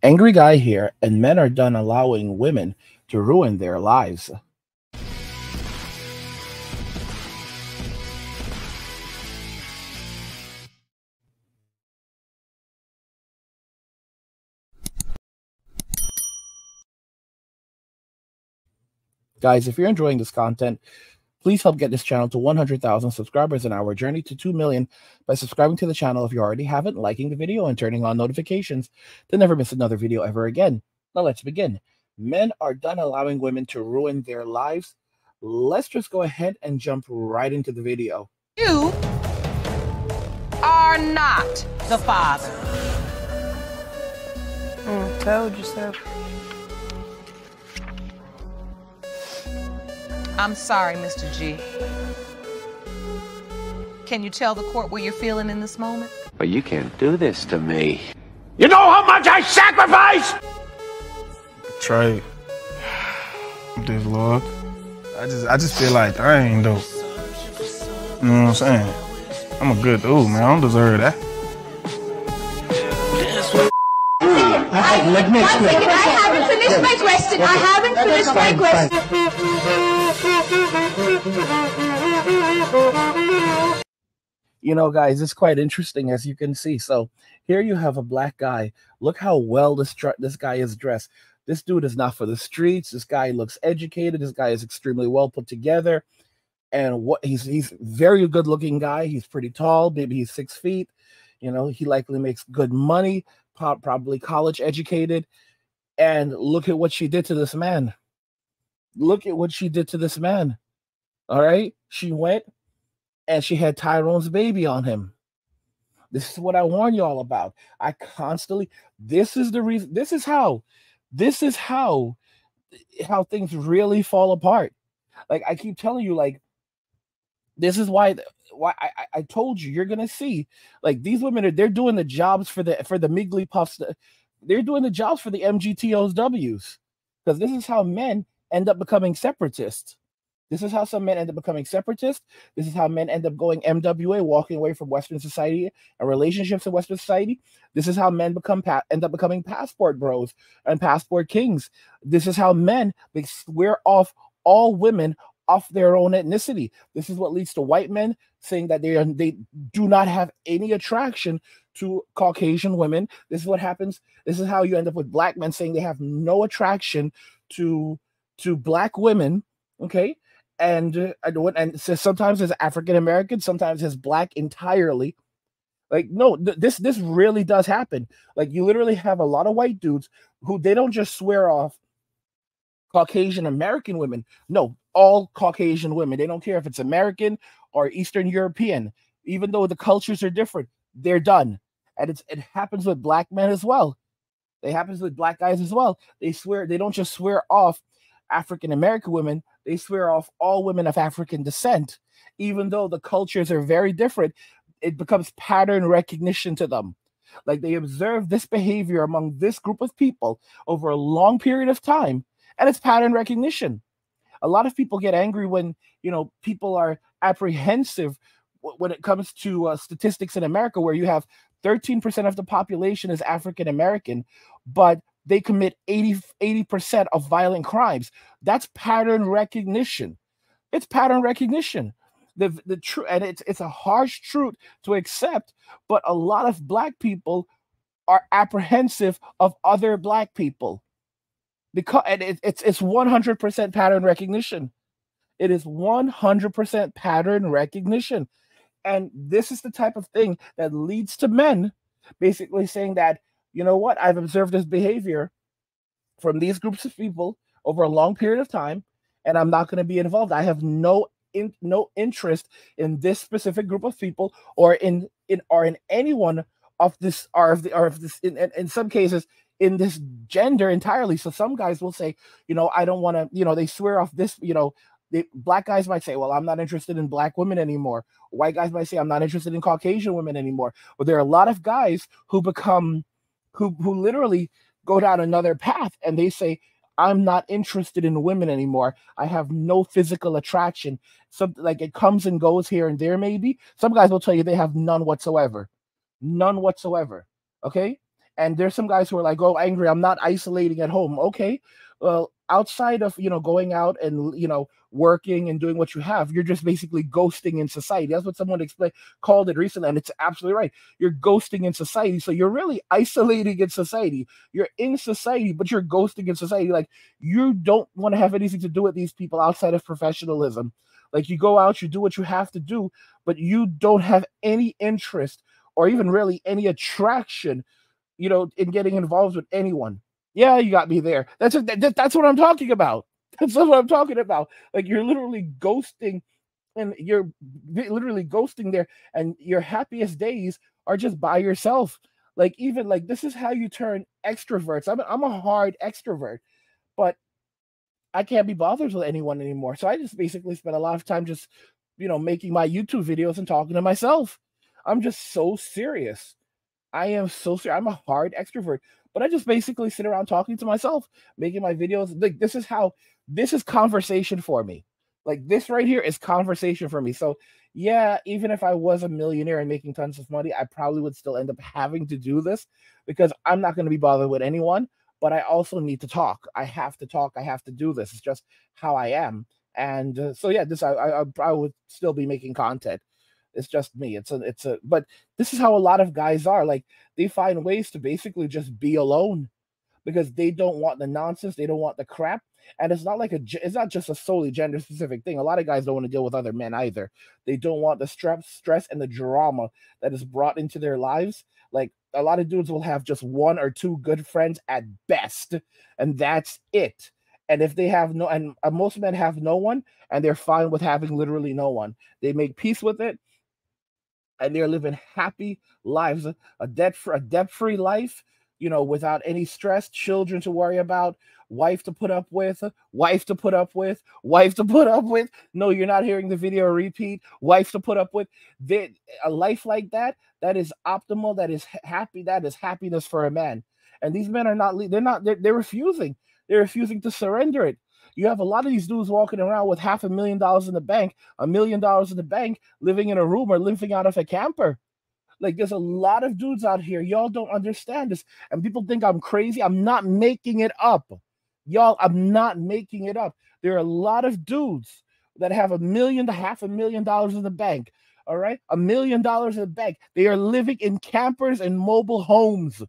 Angry guy here, and men are done allowing women to ruin their lives. Guys, if you're enjoying this content, please help get this channel to 100,000 subscribers in our journey to 2 million by subscribing to the channel if you already haven't, liking the video, and turning on notifications to never miss another video ever again. Now let's begin. Men are done allowing women to ruin their lives. Let's just go ahead and jump right into the video. You are not the father. Told you so. I'm sorry, Mr. G. Can you tell the court what you're feeling in this moment? But you can't do this to me. You know how much I sacrificed? Trey, this Lord, I just feel like I ain't dope. You know what I'm saying? I'm a good dude, man. I don't deserve that. I haven't finished my question. I haven't finished my question. You know, guys, it's quite interesting, as you can see. So here you have a black guy. Look how well this guy is dressed. This dude is not for the streets. This guy looks educated. This guy is extremely well put together. And he's very good looking guy. He's pretty tall. Maybe he's 6 feet. You know, he likely makes good money, probably college educated. And look at what she did to this man. Look at what she did to this man. All right. She went and she had Tyrone's baby on him. This is what I warn you all about. I constantly, this is the reason, this is how things really fall apart. Like I keep telling you, like, this is why I told you, you're gonna see, like, these women they're doing the jobs for the Miggly Puffs. They're doing the jobs for the MGTOWs, because this is how men end up becoming separatists. This is how some men end up becoming separatists. This is how men end up going MWA, walking away from Western society and relationships in Western society. This is how men end up becoming passport bros and passport kings. This is how men, they swear off all women off their own ethnicity. This is what leads to white men saying that they do not have any attraction to Caucasian women. This is what happens. This is how you end up with black men saying they have no attraction to black women. Okay. And so sometimes as African American, sometimes as black entirely. Like, no, this really does happen. Like, you literally have a lot of white dudes who they don't just swear off Caucasian American women. No, all Caucasian women. They don't care if it's American or Eastern European. Even though the cultures are different, they're done. And it happens with black men as well. It happens with black guys as well. They don't just swear off African American women, they swear off all women of African descent. Even though the cultures are very different, it becomes pattern recognition to them. Like, they observe this behavior among this group of people over a long period of time, and it's pattern recognition. A lot of people get angry when, you know, people are apprehensive when it comes to statistics in America, where you have 13% of the population is African American, but they commit 80% of violent crimes. That's pattern recognition. It's pattern recognition. The truth, and it's a harsh truth to accept, but a lot of black people are apprehensive of other black people because it's 100% pattern recognition. It is 100% pattern recognition. And this is the type of thing that leads to men basically saying that, you know what, I've observed this behavior from these groups of people over a long period of time, and I'm not going to be involved. I have no interest in this specific group of people, or in anyone of this, or of this, in some cases, in this gender entirely. So some guys will say, you know, I don't want to, you know, they swear off this, you know, black guys might say, well, I'm not interested in black women anymore. White guys might say, I'm not interested in Caucasian women anymore. But there are a lot of guys who become, who literally go down another path, and they say, I'm not interested in women anymore. I have no physical attraction. Something like, it comes and goes here and there, maybe. Some guys will tell you they have none whatsoever. None whatsoever. Okay? And there's some guys who are like, oh, angry, I'm not isolating at home. Okay, well, outside of, going out and, working and doing what you have, you're just basically ghosting in society. That's what someone called it recently, and it's absolutely right. You're ghosting in society. So you're really isolating in society. You're in society, but you're ghosting in society. Like, you don't want to have anything to do with these people outside of professionalism. Like, you go out, you do what you have to do, but you don't have any interest or even really any attraction, in getting involved with anyone. Yeah, you got me there. That's what I'm talking about. That's what I'm talking about. Like, you're literally ghosting, and you're literally ghosting there, and your happiest days are just by yourself. Like, even like, this is how you turn extroverts. I'm a hard extrovert, but I can't be bothered with anyone anymore. So I just basically spend a lot of time just, making my YouTube videos and talking to myself. I'm just so serious. I am so serious. I'm a hard extrovert, but I just basically sit around talking to myself, making my videos. Like, this is conversation for me. Like, this right here is conversation for me. So yeah, even if I was a millionaire and making tons of money, I probably would still end up having to do this because I'm not going to be bothered with anyone, but I also need to talk. I have to talk. I have to do this. It's just how I am. And so yeah, I would still be making content. It's just me. But this is how a lot of guys are. Like, they find ways to basically just be alone because they don't want the nonsense. They don't want the crap. And it's not like it's not just a solely gender specific thing. A lot of guys don't want to deal with other men either. They don't want the stress and the drama that is brought into their lives. Like, a lot of dudes will have just one or two good friends at best, and that's it. And if they have most men have no one, and they're fine with having literally no one. They make peace with it, and they're living happy lives, a debt-free life, without any stress, children to worry about, wife to put up with. No, you're not hearing the video repeat. Wife to put up with. A life like that is optimal, that is happy, that is happiness for a man. And these men they're refusing. They're refusing to surrender it. You have a lot of these dudes walking around with $500,000 in the bank, $1 million in the bank, living in a room or living out of a camper. Like, there's a lot of dudes out here. Y'all don't understand this. And people think I'm crazy. I'm not making it up. Y'all, I'm not making it up. There are a lot of dudes that have $1 million to $500,000 in the bank. All right? $1 million in the bank. They are living in campers and mobile homes.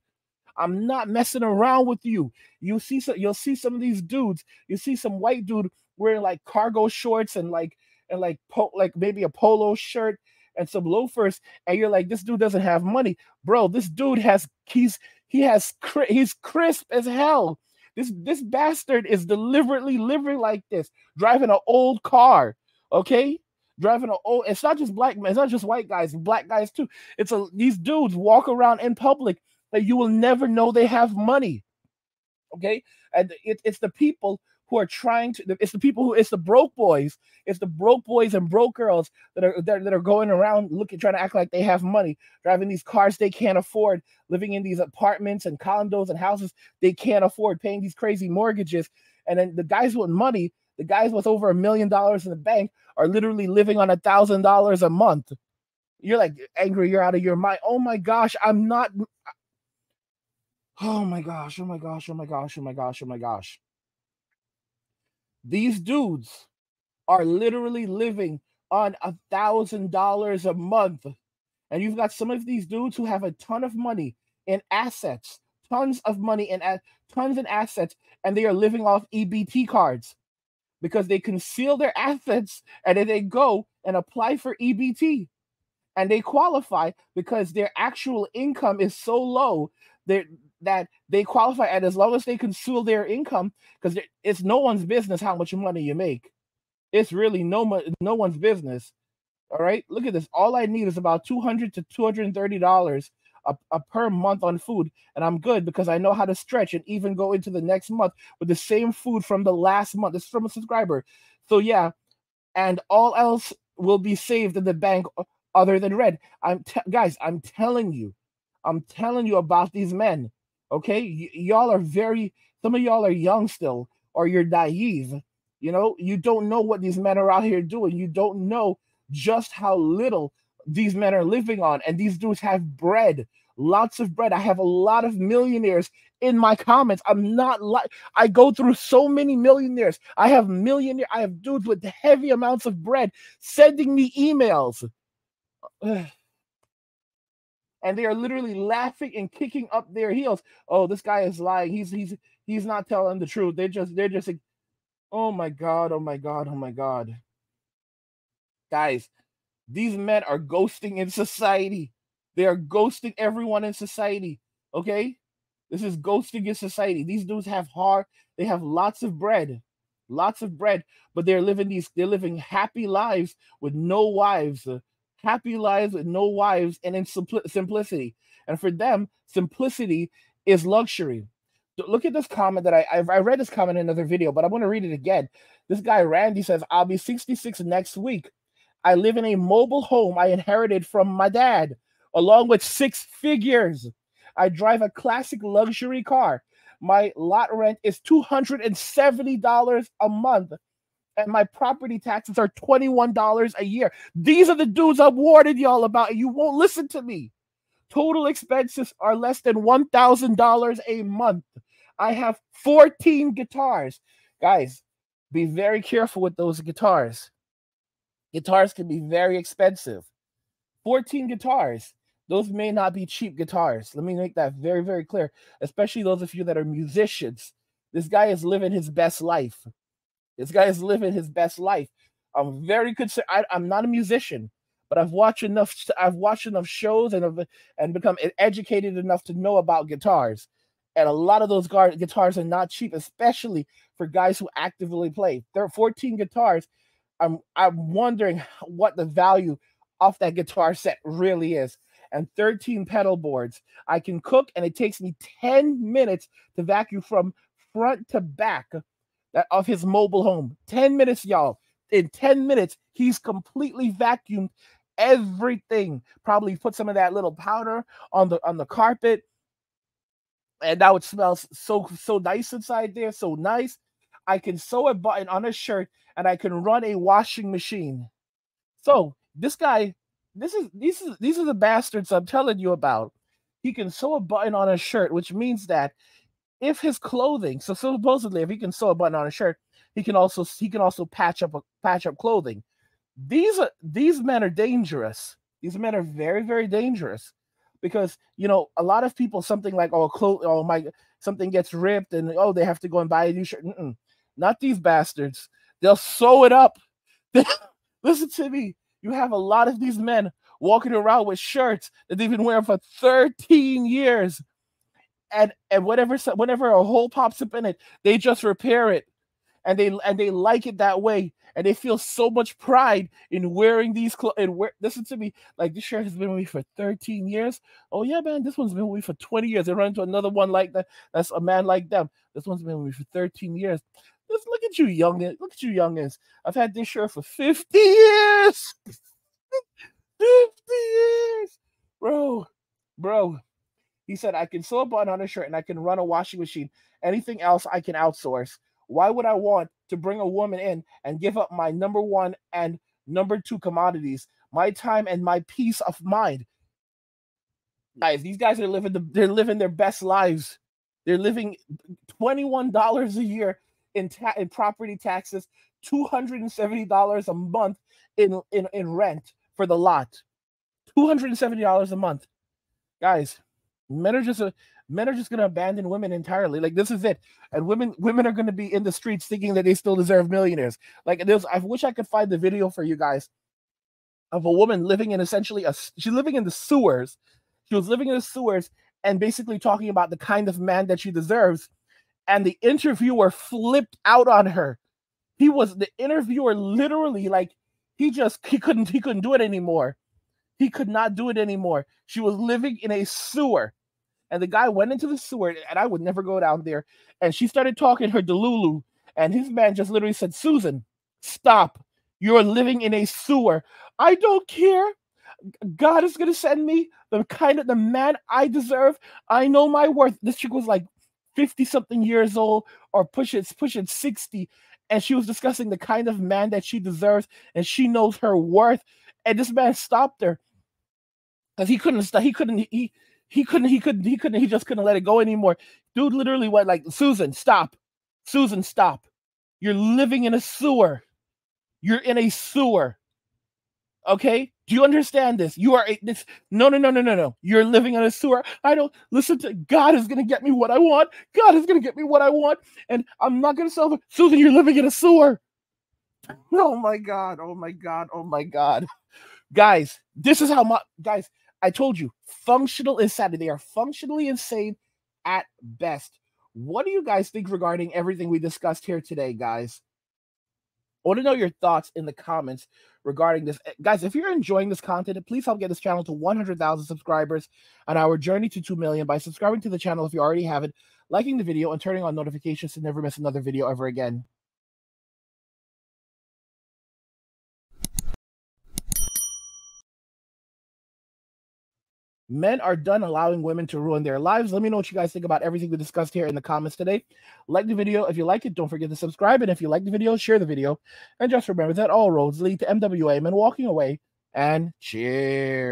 I'm not messing around with you. You'll see some of these dudes. You see some white dude wearing like cargo shorts and maybe a polo shirt and some loafers, and you're like, this dude doesn't have money, bro. This dude he's crisp as hell. This bastard is deliberately living like this, driving an old car. Okay, It's not just black men. It's not just white guys. Black guys too. These dudes walk around in public that you will never know they have money. Okay, and it's the people who are it's the broke boys. It's the broke boys and broke girls that are going around trying to act like they have money, driving these cars they can't afford, living in these apartments and condos and houses they can't afford, paying these crazy mortgages. And then the guys with money, the guys with over $1 million in the bank, are literally living on $1,000 a month. You're like, angry, you're out of your mind. Oh my gosh, I'm not. Oh my gosh. These dudes are literally living on $1,000 a month. And you've got some of these dudes who have a ton of money in assets, tons in assets, and they are living off EBT cards because they conceal their assets and then they go and apply for EBT. And they qualify because their actual income is so low that they qualify. And as long as they conceal their income, because it's no one's business how much money you make. It's really no one's business. All right, look at this. All I need is about $200 to $230 per month on food, and I'm good because I know how to stretch and even go into the next month with the same food from the last month. This is from a subscriber. So yeah, and all else will be saved in the bank other than red. Guys, I'm telling you about these men. Okay, some of y'all are young still, or you're naive. You don't know what these men are out here doing. You don't know just how little these men are living on, and these dudes have bread. lots of bread. I have a lot of millionaires in my comments. I'm not like, I go through so many millionaires. I have dudes with heavy amounts of bread sending me emails. And they are literally laughing and kicking up their heels. Oh, this guy is lying. He's not telling the truth. They're just like, oh my God, oh my God, oh my God. Guys, these men are ghosting in society. They are ghosting everyone in society. Okay? This is ghosting in society. These dudes have lots of bread. Lots of bread, but they're living happy lives with no wives. Happy lives with no wives and in simplicity. And for them, simplicity is luxury. Look at this comment that I read this comment in another video, but I want to read it again. This guy, Randy, says, I'll be 66 next week. I live in a mobile home I inherited from my dad, along with 6 figures. I drive a classic luxury car. My lot rent is $270 a month. And my property taxes are $21 a year. These are the dudes I've warned y'all about, and you won't listen to me. Total expenses are less than $1,000 a month. I have 14 guitars. Guys, be very careful with those guitars. Guitars can be very expensive. 14 guitars. Those may not be cheap guitars. Let me make that very, very clear, especially those of you that are musicians. This guy is living his best life. This guy is living his best life. I'm very concerned. I'm not a musician, but I've watched enough shows and become educated enough to know about guitars. And a lot of those guitars are not cheap, especially for guys who actively play. There are 14 guitars. I'm wondering what the value of that guitar set really is. And 13 pedal boards. I can cook, and it takes me 10 minutes to vacuum from front to back of his mobile home. 10 minutes, y'all. In 10 minutes, he's completely vacuumed everything. Probably put some of that little powder on the carpet, and now it smells so nice inside there. So nice. I can sew a button on a shirt, and I can run a washing machine. So this guy, these are the bastards I'm telling you about. He can sew a button on a shirt, which means that if his clothing, so supposedly if he can sew a button on a shirt, he can also patch up clothing. These men are dangerous. These men are very, very dangerous, because a lot of people, something like something gets ripped and they have to go and buy a new shirt. Not these bastards. They'll sew it up. Listen to me. You have a lot of these men walking around with shirts that they've been wearing for 13 years. And whenever a hole pops up in it, they just repair it, and they like it that way, and they feel so much pride in wearing these clothes. Listen to me, like, this shirt has been with me for 13 years. Oh yeah, man, this one's been with me for 20 years. They run into another one like that. That's a man like them. This one's been with me for 13 years. Just look at you, youngins. Look at you, youngins. I've had this shirt for 50 years. 50 years, bro. He said, I can sew a button on a shirt, and I can run a washing machine. Anything else I can outsource. Why would I want to bring a woman in and give up my number 1 and number 2 commodities, my time and my peace of mind? Guys, these guys are living their best lives. They're living $21 a year in property taxes, $270 a month in rent for the lot. $270 a month. Guys, men are just going to abandon women entirely. Like, this is it. And women are going to be in the streets thinking that they still deserve millionaires. Like, I wish I could find the video for you guys of a woman living in she's living in the sewers. She was living in the sewers and basically talking about the kind of man that she deserves. And the interviewer flipped out on her. The interviewer literally, like, he couldn't do it anymore. He could not do it anymore. She was living in a sewer. And the guy went into the sewer, and I would never go down there. And she started talking her delulu. And his man just literally said, Susan, stop. You're living in a sewer. I don't care. God is going to send me the man I deserve. I know my worth. This chick was like 50-something years old, or pushing 60. And she was discussing the kind of man that she deserves, and she knows her worth. And this man stopped her because he He just couldn't let it go anymore. Dude literally went like, Susan, stop. Susan, stop. You're living in a sewer. You're in a sewer. Okay? Do you understand this? You are this. No. You're living in a sewer. I don't listen to God is gonna get me what I want. God is gonna get me what I want, and I'm not gonna sell. Susan, you're living in a sewer. Oh my God. Oh my God. Oh my God. Guys, this is how much, guys, I told you, functional insanity. They are functionally insane at best. What do you guys think regarding everything we discussed here today, guys? I want to know your thoughts in the comments regarding this. Guys, if you're enjoying this content, please help get this channel to 100,000 subscribers on our journey to 2 million by subscribing to the channel if you already haven't, liking the video, and turning on notifications to never miss another video ever again. Men are done allowing women to ruin their lives. Let me know what you guys think about everything we discussed here in the comments today. Like the video if you like it. Don't forget to subscribe. And if you like the video, share the video. And just remember that all roads lead to MWA Men walking away. And cheers.